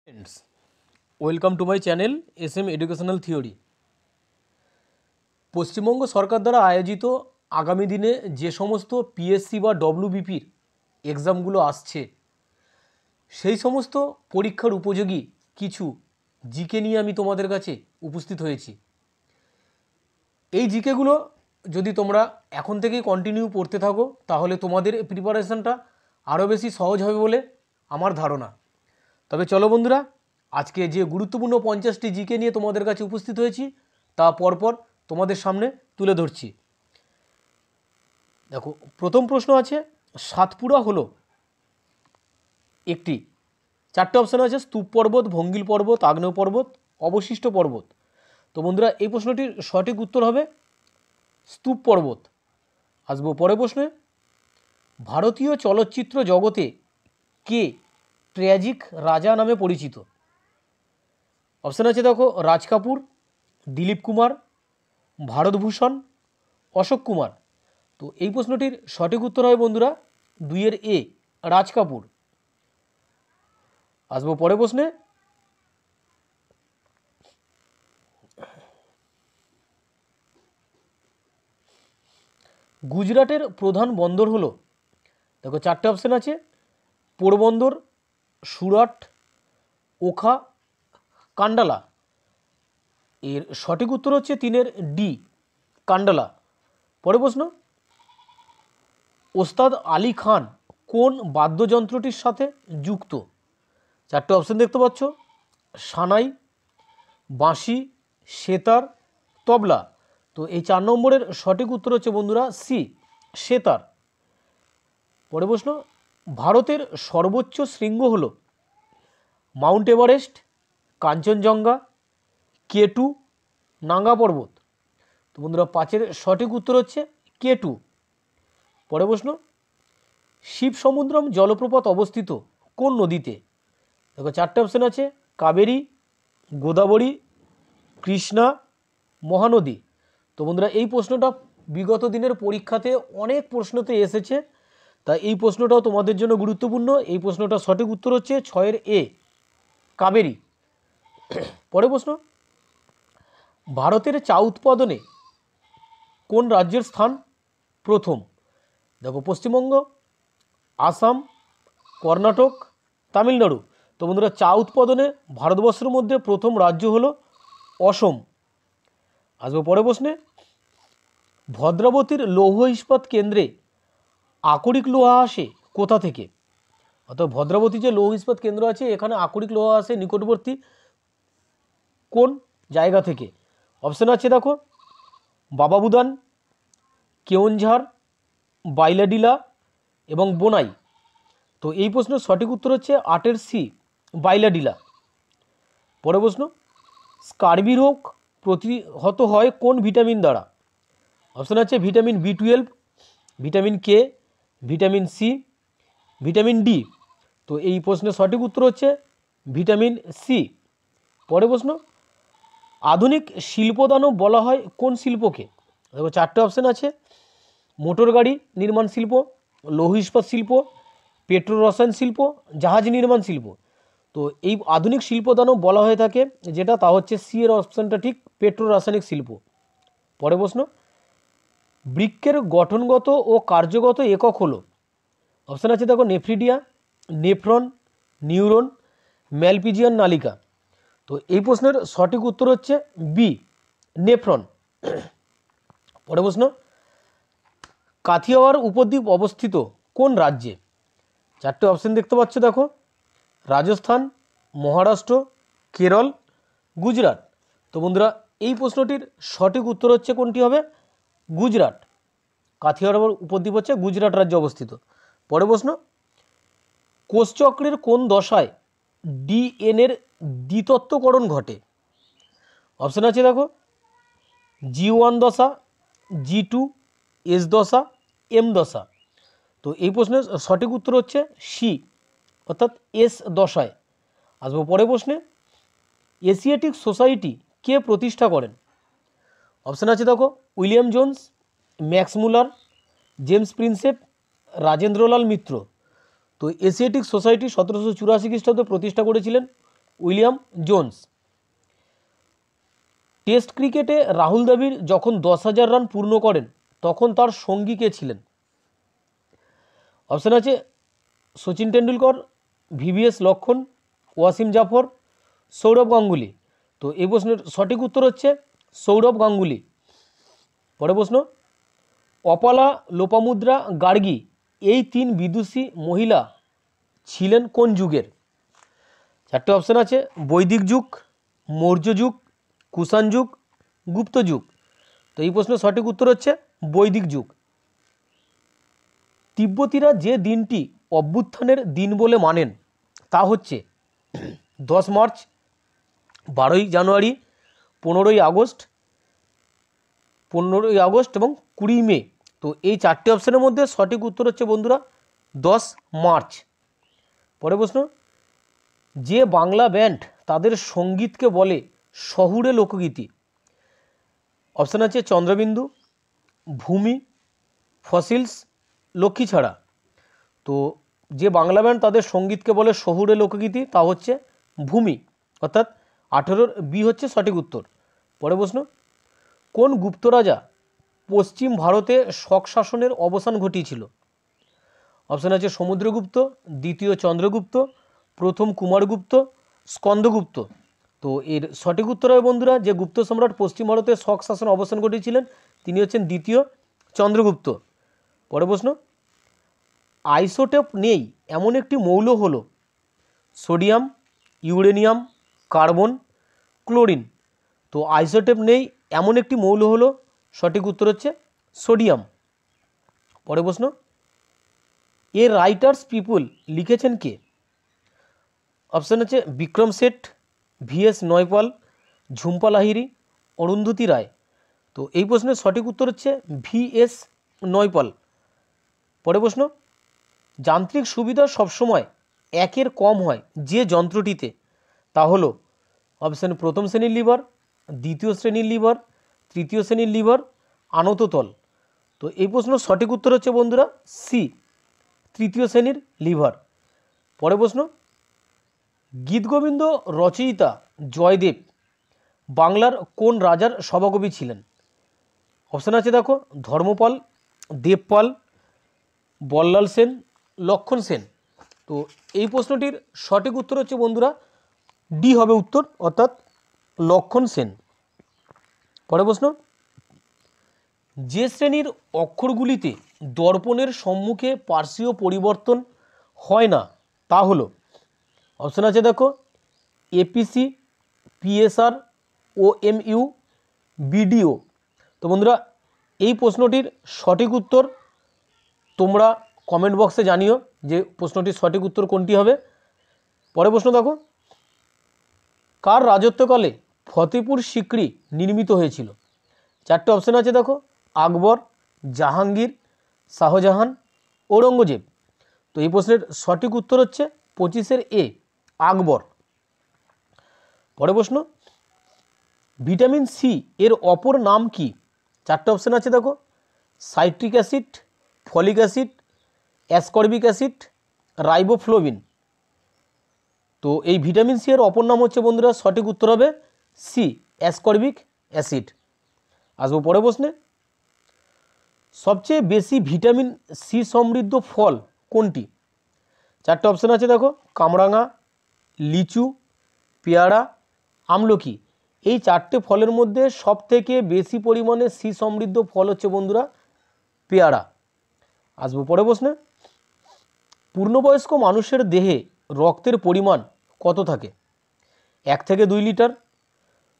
Friends welcome to my channel SM educational theory. Paschimbanga সরকার দ্বারা আয়োজিত আগামী দিনে যে সমস্ত পিএসসি বা ডব্লিউবিপির এক্সামগুলো আসছে সেই সমস্ত পরীক্ষার উপযোগী কিছু জিকে নিয়ে আমি তোমাদের কাছে উপস্থিত হয়েছি। এই জিকেগুলো যদি তোমরা এখন থেকেই কন্টিনিউ পড়তে থাকো তাহলে তোমাদের প্রিপারেশনটা আরও বেশি সহজ হবে বলে আমার ধারণা। তবে চলো বন্ধুরা, আজকে যে গুরুত্বপূর্ণ 50টি জিকে নিয়ে তোমাদের কাছে উপস্থিত হয়েছি তা পরপর তোমাদের সামনে তুলে ধরছি। দেখো, প্রথম প্রশ্ন আছে, সাতপুরা হলো একটি, চারটে অপশান আছে, স্তূপ পর্বত, ভঙ্গিল পর্বত, আগ্নেয় পর্বত, অবশিষ্ট পর্বত। তো বন্ধুরা, এই প্রশ্নটির সঠিক উত্তর হবে স্তূপ পর্বত। আসবো পরের প্রশ্নে, ভারতীয় চলচ্চিত্র জগতে কে ট্র্যাজিক রাজা নামে পরিচিত? অপশান আছে দেখো, রাজ কাপুর, দিলীপ কুমার, ভারতভূষণ, অশোক কুমার। তো এই প্রশ্নটির সঠিক উত্তর হবে বন্ধুরা 2 এ, রাজ কাপুর। আসবো পরের প্রশ্নে, গুজরাটের প্রধান বন্দর হলো, দেখো চারটে অপশান আছে, পোরবন্দর, সুরাট, ওখা, কান্ডালা। এর সঠিক উত্তর হচ্ছে 3 ডি, কান্ডালা। পরের প্রশ্ন, ওস্তাদ আলী খান কোন বাদ্যযন্ত্রটির সাথে যুক্ত? চারটে অপশান দেখতে পাচ্ছ, সানাই, বাঁশি, সেতার, তবলা। তো এই 4 নম্বরের সঠিক উত্তর হচ্ছে বন্ধুরা সি, সেতার। পরের প্রশ্ন, ভারতের সর্বোচ্চ শৃঙ্গ হল Mount Everest, Kanchenjunga, K2, Nanga পর্বত। তো বন্ধুরা 5-এর সঠিক উত্তর হচ্ছে K2। পরের প্রশ্ন, শিবসমুদ্রম জলপ্রপাত অবস্থিত কোন নদীতে? দেখো চারটে অপশান আছে, কাবেরী, গোদাবরী, কৃষ্ণা, মহানদী। তো বন্ধুরা এই প্রশ্নটা বিগত দিনের পরীক্ষাতে অনেক প্রশ্নতে এসেছে, তাই এই প্রশ্নটাও তোমাদের জন্য গুরুত্বপূর্ণ। এই প্রশ্নটা সঠিক উত্তর হচ্ছে 6 এ, কাবেরী। পরের প্রশ্ন, ভারতের চা উৎপাদনে কোন রাজ্যের স্থান প্রথম? দেখো পশ্চিমবঙ্গ, আসাম, কর্ণাটক, তামিলনাড়ু। তো বন্ধুরা চা উৎপাদনে ভারতবর্ষের মধ্যে প্রথম রাজ্য হলো অসম। আসবো পরের প্রশ্নে, ভদ্রাবতীর লৌহ ইস্পাত কেন্দ্রে আকরিক লোহা আসে কোথা থেকে? অর্থাৎ ভদ্রাবতী যে লৌহ ইস্পাত কেন্দ্র আছে এখানে আকরিক লোহা আসে নিকটবর্তী কোন জায়গা থেকে? অপশান আছে দেখো, বাবাবুদান, কেওনঝাড়, বাইলাডিলা এবং বোনাই। তো এই প্রশ্নের সঠিক উত্তর হচ্ছে 8 সি, বাইলাডিলা। পরের প্রশ্ন, স্কার্বি রোগ প্রতিহত হয় কোন ভিটামিন দ্বারা? অপশান আছে vitamin B12, vitamin K, vitamin C, vitamin D. তো এই প্রশ্নের সঠিক উত্তর হচ্ছে ভিটামিন সি। পরের প্রশ্ন, আধুনিক শিল্পদানব বলা হয় কোন শিল্পকে? দেখো চারটে অপশান আছে, মোটর গাড়ি নির্মাণ শিল্প, লৌহ ইস্পাত শিল্প, পেট্রো রসায়ন শিল্প, জাহাজ নির্মাণ শিল্প। তো এই আধুনিক শিল্পদানব বলা হয়ে থাকে যেটা, তা হচ্ছে সি এর অপশানটা ঠিক, পেট্রো রাসায়নিক শিল্প। পরের প্রশ্ন, বৃক্কের গঠনগত ও কার্যগত একক হলো, অপশান আছে দেখো, নেফ্রিডিয়া, নেফ্রন, নিউরন, ম্যালপিজিয়ান নালিকা। তো এই প্রশ্নের সঠিক উত্তর হচ্ছে বি, নেফ্রন। পরের প্রশ্ন, কাথিয়াওয়াড় উপদ্বীপ অবস্থিত কোন রাজ্যে? চারটে অপশান দেখতে পাচ্ছ দেখো, রাজস্থান, মহারাষ্ট্র, কেরল, গুজরাট। তো বন্ধুরা এই প্রশ্নটির সঠিক উত্তর হচ্ছে কোনটি হবে? গুজরাট। কাথিয়াওয়াড় উপদ্বীপ হচ্ছে গুজরাট রাজ্যে অবস্থিত। পরের প্রশ্ন, কোষচক্রের কোন দশায় ডিএনএর দ্বিতত্বকরণ ঘটে? অপশান আছে দেখো, G1 দশা, G2, S দশা, M দশা। তো এই প্রশ্নের সঠিক উত্তর হচ্ছে সি, অর্থাৎ এস দশায়। আসবো পরের প্রশ্নে, এশিয়াটিক সোসাইটি কে প্রতিষ্ঠা করেন? অপশান আছে দেখো, William Jones, Max Muller, James Prinsep, Rajendralal Mitra. তো এশিয়াটিক সোসাইটি 1784 খ্রিস্টাব্দে প্রতিষ্ঠা করেছিলেন উইলিয়াম জোন্স। টেস্ট ক্রিকেটে রাহুল দ্রাবিড় যখন 10,000 রান পূর্ণ করেন তখন তার সঙ্গী কে ছিলেন? অপশান আছে সচিন টেন্ডুলকর, ভিভিএস লক্ষ্মণ, ওয়াসিম জাফর, সৌরভ গাঙ্গুলি। তো এই প্রশ্নের সঠিক উত্তর হচ্ছে সৌরভ গাঙ্গুলি। পরের প্রশ্ন, অপালা লোপামুদ্রা গার্গী এই 3 বিদুষী মহিলা ছিলেন কোন যুগের? 4টে অপশান আছে বৈদিক যুগ, মৌর্য যুগ, কুষাণ যুগ, গুপ্ত যুগ। তো এই প্রশ্নের সঠিক উত্তর হচ্ছে বৈদিক যুগ। তিব্বতীরা যে দিনটি অভ্যুত্থানের দিন বলে মানেন তা হচ্ছে 10 মার্চ, 12ই জানুয়ারি, 15ই আগস্ট, 15ই আগস্ট এবং 20 মে। তো এই 4টে অপশানের মধ্যে সঠিক উত্তর হচ্ছে বন্ধুরা 10 মার্চ। পরের প্রশ্ন, যে বাংলা ব্যান্ড তাদের সঙ্গীতকে বলে শহুরে লোকগীতি? অপশান আছে চন্দ্রবিন্দু, ভূমি, ফসিলস, লক্ষ্মীছাড়া। তো যে বাংলা ব্যান্ড তাদের সঙ্গীতকে বলে শহুরে লোকগীতি তা হচ্ছে ভূমি, অর্থাৎ 18-র বি হচ্ছে সঠিক উত্তর। পরের প্রশ্ন, কোন গুপ্ত রাজা পশ্চিম ভারতে শক শাসনের অবসান ঘটিয়েছিল? অপশান আছে সমুদ্রগুপ্ত, দ্বিতীয় চন্দ্রগুপ্ত, প্রথম কুমারগুপ্ত, স্কন্দগুপ্ত। তো এর সঠিক উত্তর হবে বন্ধুরা যে গুপ্ত সম্রাট পশ্চিম ভারতে শক শাসন অবসান ঘটিয়েছিলেন তিনি হচ্ছেন দ্বিতীয় চন্দ্রগুপ্ত। পরের প্রশ্ন, আইসোটোপ নেই এমন একটি মৌল হলো সোডিয়াম, ইউরেনিয়াম, কার্বন, ক্লোরিন। তো আইসোটোপ নেই এমন একটি মৌল হলো সঠিক উত্তর হচ্ছে সোডিয়াম। পরের প্রশ্ন, এ রাইটার্স পিপল লিখেছেন কে? অপশান আছে বিক্রম শেঠ, ভিএস নয়পাল, ঝুম্পা লাহিড়ী, অরুন্ধতী রায়। তো এই প্রশ্নের সঠিক উত্তর হচ্ছে ভিএস নয়পাল। পরের প্রশ্ন, যান্ত্রিক সুবিধা সবসময় 1-এর কম হয় যে যন্ত্রটিতে তা হলো অপশান প্রথম শ্রেণীর লিভার, দ্বিতীয় শ্রেণীর লিভার, তৃতীয় শ্রেণীর লিভার, আনততল। তো এই প্রশ্নের সঠিক উত্তর হচ্ছে বন্ধুরা সি, তৃতীয় শ্রেণীর লিভার। পরের প্রশ্ন, গীতগোবিন্দ রচয়িতা জয়দেব বাংলার কোন রাজার সভাকবি ছিলেন? অপশান আছে দেখো ধর্মপাল, দেবপাল, বল্লাল সেন, লক্ষণ সেন। তো এই প্রশ্নটির সঠিক উত্তর হচ্ছে বন্ধুরা ডি হবে উত্তর, অর্থাৎ লক্ষণ সেন। পরের প্রশ্ন, যে শ্রেণীর অক্ষরগুলিতে দর্পণের সম্মুখে পার্শ্বীয় পরিবর্তন হয় না তা হলো অপশান আছে দেখো এপিসি, পিএসআর, ওএমইউ, বিডিও। তো বন্ধুরা এই প্রশ্নটির সঠিক উত্তর তোমরা কমেন্ট বক্সে জানিও যে প্রশ্নটির সঠিক উত্তর কোনটি হবে। পরের প্রশ্ন দেখো, কার রাজত্বকালে ফতেপুর সিক্রি নির্মিত হয়েছিল? 4টে অপশান আছে দেখো আকবর, জাহাঙ্গীর, শাহজাহান, ঔরঙ্গজেব। তো এই প্রশ্নের সঠিক উত্তর হচ্ছে 25-এর এ, আকবর। পরের প্রশ্ন, ভিটামিন সি এর অপর নাম কি? 4টে অপশান আছে দেখো citric acid, folic acid, ascorbic acid, riboflavin. তো এই ভিটামিন সি এর অপর নাম হচ্ছে বন্ধুরা সঠিক উত্তর হবে সি, অ্যাসকর্বিক অ্যাসিড। আসবো পরের প্রশ্নে, সবচেয়ে বেশি ভিটামিন সি সমৃদ্ধ ফল কোনটি? 4টে অপশান আছে দেখো কামরাঙা, লিচু, পেয়ারা, আমলকি। এই 4টে ফলের মধ্যে সবথেকে বেশি পরিমাণে সি সমৃদ্ধ ফল হচ্ছে বন্ধুরা পেয়ারা। আসবো পরের প্রশ্নে, পূর্ণবয়স্ক মানুষের দেহে রক্তের পরিমাণ কত থাকে? 1 থেকে 2 লিটার,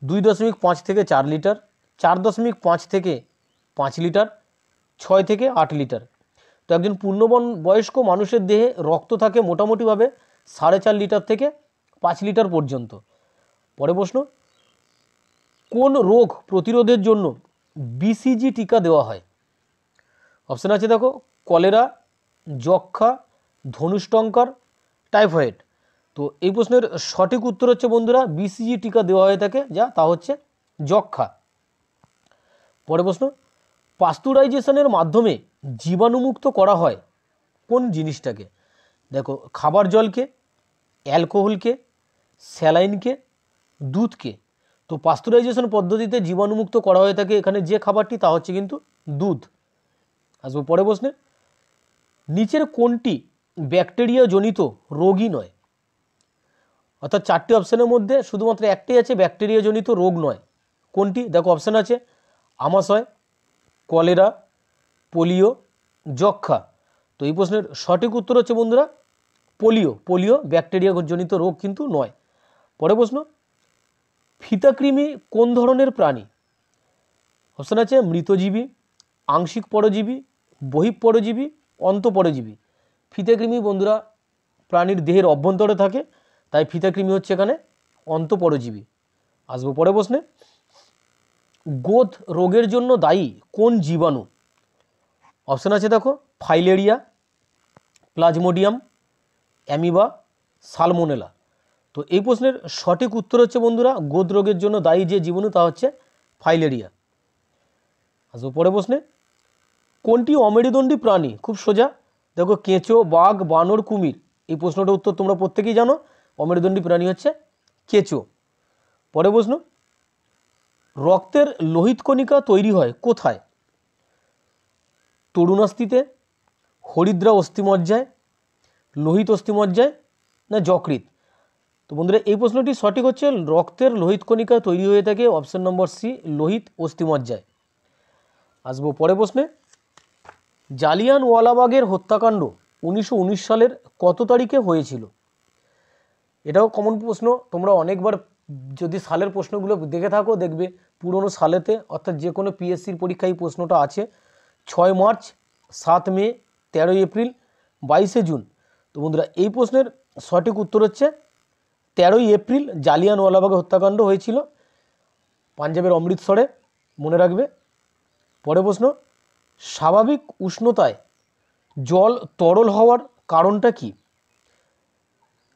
2.5 থেকে 4 লিটার, 4.5 থেকে 5 লিটার, 6 থেকে 8 লিটার। তো একজন পূর্ণবয়স্ক মানুষের দেহে রক্ত থাকে মোটামুটিভাবে 4.5 লিটার থেকে 5 লিটার পর্যন্ত। পরের প্রশ্ন, কোন রোগ প্রতিরোধের জন্য বিসিজি টিকা দেওয়া হয়? অপশান আছে দেখো কলেরা, যক্ষা, ধনুষ্টঙ্কার, টাইফয়েড। তো এই প্রশ্নের সঠিক উত্তর হচ্ছে বন্ধুরা বিসিজি টিকা দেওয়া হয়ে থাকে যা তা হচ্ছে যক্ষা। পরের প্রশ্ন, পাস্তুরাইজেশনের মাধ্যমে জীবাণুমুক্ত করা হয় কোন জিনিসটাকে? দেখো খাবার জলকে, অ্যালকোহলকে, স্যালাইনকে, দুধকে। তো পাস্তুরাইজেশন পদ্ধতিতে জীবাণুমুক্ত করা হয়ে থাকে এখানে যে খাবারটি তা হচ্ছে কিন্তু দুধ। আসবো পরে প্রশ্নে, নিচের কোনটি ব্যাকটেরিয়া জনিত রোগই নয়? অর্থাৎ 4টি অপশানের মধ্যে শুধুমাত্র একটাই আছে ব্যাকটেরিয়া জনিত রোগ নয়। কোনটি? দেখো অপশান আছে আমাশয়, কলেরা, পোলিও, যক্ষ্মা। তো এই প্রশ্নের সঠিক উত্তর হচ্ছে বন্ধুরা পোলিও। পোলিও ব্যাকটেরিয়া জনিত রোগ কিন্তু নয়। পরে প্রশ্ন, ফিতাকৃমি কোন ধরনের প্রাণী? অপশান আছে মৃতজীবী, আংশিক পরজীবী, বহিঃপরজীবী, অন্তঃপরজীবী। ফিতাকৃমি বন্ধুরা প্রাণীর দেহের অভ্যন্তরে থাকে, তাই ফিতাকৃমি হচ্ছে এখানে অন্তঃপরজীবী। আসবো পরে প্রশ্নে, গোঁদ রোগের জন্য দায়ী কোন জীবাণু? অপশান আছে দেখো ফাইলেরিয়া, প্লাজমোডিয়াম, অ্যামিবা, সালমোনেলা। তো এই প্রশ্নের সঠিক উত্তর হচ্ছে বন্ধুরা গোঁদ রোগের জন্য দায়ী যে জীবাণু তা হচ্ছে ফাইলেরিয়া। আসবো পরে প্রশ্নে, কোনটি অমেরুদণ্ডী প্রাণী? খুব সোজা, দেখো কেঁচো, বাঘ, বানর, কুমির। এই প্রশ্নটার উত্তর তোমরা প্রত্যেকেই জানো, অমেরুদণ্ডী প্রাণী হচ্ছে কেঁচো। পরে প্রশ্ন, রক্তের লোহিত কণিকা তৈরি হয় কোথায়? তরুণাস্থিতে, হরিদ্রা অস্থিমজ্জায়, লোহিত অস্থিমজ্জায়, না যকৃৎ? তো বন্ধুরা এই প্রশ্নটি সঠিক হচ্ছে রক্তের লোহিত কণিকা তৈরি হয়ে থাকে অপশন নম্বর সি, লোহিত অস্থিমজ্জায়। আসবো পরে প্রশ্নে, জালিয়ানওয়ালাবাগের হত্যাকাণ্ড 1919 সালের কত তারিখে হয়েছিল? এটাও কমন প্রশ্ন, তোমরা অনেকবার যদি সালের প্রশ্নগুলো দেখে থাকো দেখবে পুরনো সালেতে, অর্থাৎ যে কোনো পিএসসির পরীক্ষায় এই প্রশ্নটা আছে। 6 মার্চ, 7 মে, 13 এপ্রিল, 22 জুন। তো বন্ধুরা এই প্রশ্নের সঠিক উত্তর হচ্ছে 13 এপ্রিল জালিয়ানওয়ালাবাগে হত্যাকাণ্ড হয়েছিল পাঞ্জাবের অমৃতসরে, মনে রাখবে। পরে প্রশ্ন, স্বাভাবিক উষ্ণতায় জল তরল হওয়ার কারণটা কি?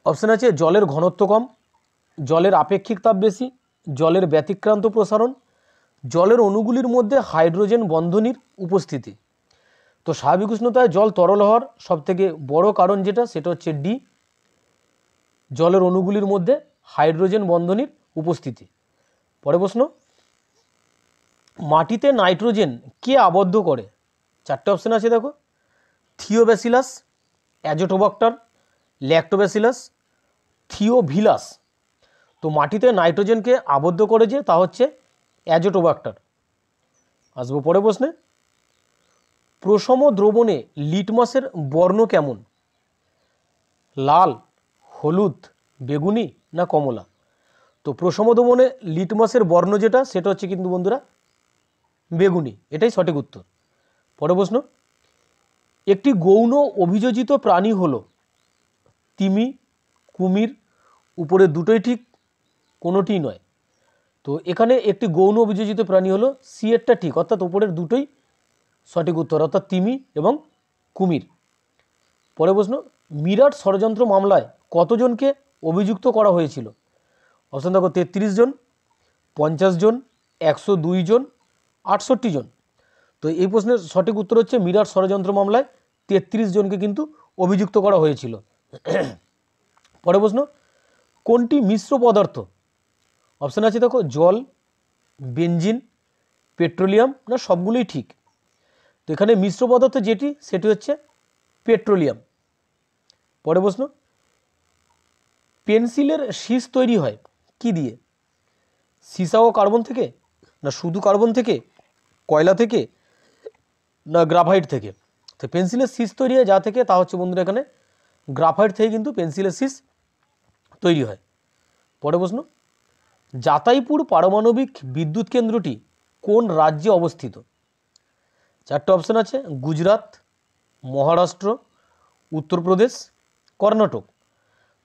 অপশান আছে জলের ঘনত্ব কম, জলের আপেক্ষিক তাপ বেশি, জলের ব্যতিক্রান্ত প্রসারণ, জলের অণুগুলির মধ্যে হাইড্রোজেন বন্ধনীর উপস্থিতি। তো স্বাভাবিক উষ্ণতায় জল তরল হওয়ার সবথেকে বড় কারণ যেটা সেটা হচ্ছে ডি, জলের অণুগুলির মধ্যে হাইড্রোজেন বন্ধনীর উপস্থিতি। পরে প্রশ্ন, মাটিতে নাইট্রোজেন কে আবদ্ধ করে? 4টে অপশান আছে দেখো, থিওব্যাসিলাস, অ্যাজোটোবাক্টার, ল্যাক্টোব্যাসিলাস, থিওভিলাস। তো মাটিতে নাইট্রোজেনকে আবদ্ধ করে যে তা হচ্ছে অ্যাজোটোবাক্টার। আসবো পরে প্রশ্নে, প্রশম দ্রবণে লিটমাসের বর্ণ কেমন? লাল, হলুদ, বেগুনি, না কমলা? তো প্রশম দ্রবণে লিটমাসের বর্ণ যেটা সেটা হচ্ছে কিন্তু বন্ধুরা বেগুনি, এটাই সঠিক উত্তর। পরে প্রশ্ন, একটি গৌণ অভিযোজিত প্রাণী হলো তিমি, কুমির, উপরে দুটোই ঠিক, কোনোটিই নয়। তো এখানে একটি গৌণ অভিযোজিত প্রাণী হলো সি এরটা ঠিক, অর্থাৎ উপরের দুটোই সঠিক উত্তর, অর্থাৎ তিমি এবং কুমির। পরে প্রশ্ন, মিরাট ষড়যন্ত্র মামলায় কতজনকে অভিযুক্ত করা হয়েছিল? অপশন দেখো 33 জন, 50 জন, 102 জন, 68 জন। তো এই প্রশ্নের সঠিক উত্তর হচ্ছে মিরাট ষড়যন্ত্র মামলায় 33 জনকে কিন্তু অভিযুক্ত করা হয়েছিল। পরে প্রশ্ন, কোনটি মিশ্র পদার্থ? অপশান আছে দেখো জল, বেনজিন, পেট্রোলিয়াম, না সবগুলোই ঠিক? তো এখানে মিশ্র পদার্থ যেটি সেটি হচ্ছে পেট্রোলিয়াম। পরে প্রশ্ন, পেন্সিলের শীষ তৈরি হয় কি দিয়ে? সীসা ও কার্বন থেকে, না শুধু কার্বন থেকে, কয়লা থেকে, না গ্রাফাইট থেকে? তো পেন্সিলের শীষ তৈরি হয় যা থেকে তা হচ্ছে বন্ধুরা এখানে গ্রাফাইট থেকে কিন্তু পেন্সিলের শীষ তৈরি হয়। পরে প্রশ্ন, জাতাইপুর পারমাণবিক বিদ্যুৎ কেন্দ্রটি কোন রাজ্যে অবস্থিত? 4টে অপশান আছে, গুজরাট, মহারাষ্ট্র, উত্তরপ্রদেশ, কর্ণাটক।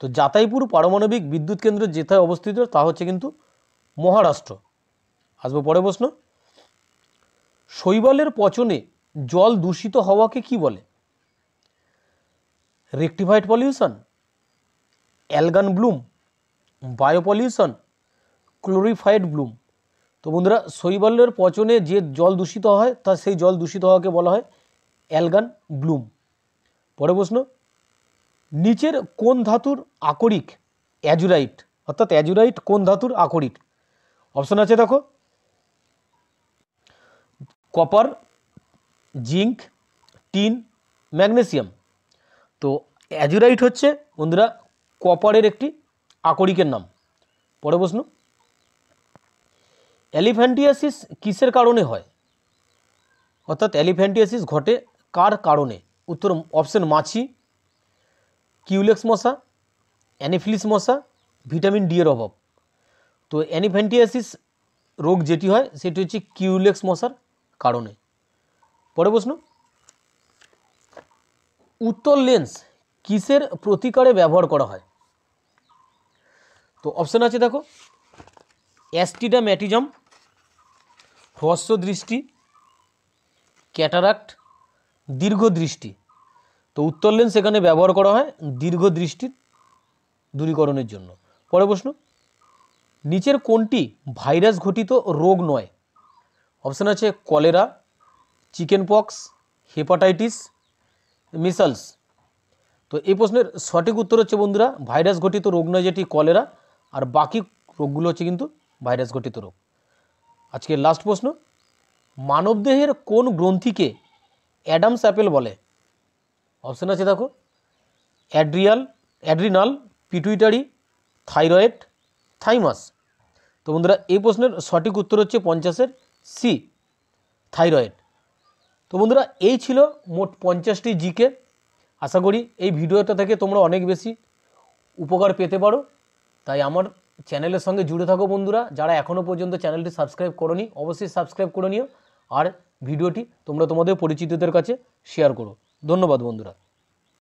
তো জাতাইপুর পারমাণবিক বিদ্যুৎ কেন্দ্র যেথায় অবস্থিত তা হচ্ছে কিন্তু মহারাষ্ট্র। আসবো পরে প্রশ্ন, শৈবালের পচনে জল দূষিত হওয়াকে কি বলে? Rectified pollution, algal bloom, bio pollution, chlorified bloom. তো বন্ধুরা শৈবালের পচনে যে জল দূষিত হয় তা সেই জল দূষিত হওয়াকে বলা হয় অ্যালগান ব্লুম। পরে প্রশ্ন, নিচের কোন ধাতুর আকরিক অ্যাজুরাইট অর্থাৎ অ্যাজুরাইট কোন ধাতুর আকরিক? অপশন আছে দেখো, কপার, জিঙ্ক, টিন, ম্যাগনেসিয়াম। তো অ্যাজুরাইট হচ্ছে বন্ধুরা কপারের একটি আকরিকের নাম। পরে প্রশ্ন, এলিফ্যান্টিয়াসিস কিসের কারণে হয়? অর্থাৎ এলিফ্যান্টিয়াসিস ঘটে কার কারণে? উত্তর অপশন মাছি, কিউলেক্স মশা, অ্যানিফিলিস মশা, ভিটামিন ডি এর অভাব। তো এলিফ্যান্টিয়াসিস রোগ যেটি হয় সেটি হচ্ছে কিউলেক্স মশার কারণে। পরে প্রশ্ন, উত্তল লেন্স কিসের প্রতিকারে ব্যবহার করা হয়? তো অপশন আছে দেখো, অ্যাস্টিডাম্যাটিজম, হ্রস্ব দৃষ্টি, ক্যাটারাক্ট, দীর্ঘ দৃষ্টি। তো উত্তল লেন্স এখানে ব্যবহার করা হয় দীর্ঘ দৃষ্টির দূরীকরণের জন্য। পরে প্রশ্ন, নিচের কোনটি ভাইরাস ঘটিত রোগ নয়? অপশন আছে কলেরা, চিকেন পক্স, হেপাটাইটিস, মিসলস। তো এই প্রশ্নের সঠিক উত্তর হচ্ছে বন্ধুরা ভাইরাস ঘটিত রোগ নয়, যেটি কলেরা, আর বাকি রোগগুলো হচ্ছে কিন্তু ভাইরাস ঘটিত রোগ। আজকের লাস্ট প্রশ্ন, মানবদেহের কোন গ্রন্থিকে অ্যাডামস অ্যাপেল বলে? অপশন আছে দেখো, অ্যাড্রিনাল, পিটুইটারি, থাইরয়েড, থাইমাস। তো বন্ধুরা এই প্রশ্নের সঠিক উত্তর হচ্ছে 50-এর সি, থাইরয়েড। তো বন্ধুরা এই ছিল মোট 50টি জিকে। আশা করি এই ভিডিওটা থেকে তোমরা অনেক বেশি উপকার পেতে পারো। তাই আমার চ্যানেলের সঙ্গে জুড়ে থাকো বন্ধুরা। যারা এখনও পর্যন্ত চ্যানেলটি সাবস্ক্রাইব করোনি অবশ্যই সাবস্ক্রাইব করে নিও, আর ভিডিওটি তোমরা তোমাদের পরিচিতদের কাছে শেয়ার করো। ধন্যবাদ বন্ধুরা।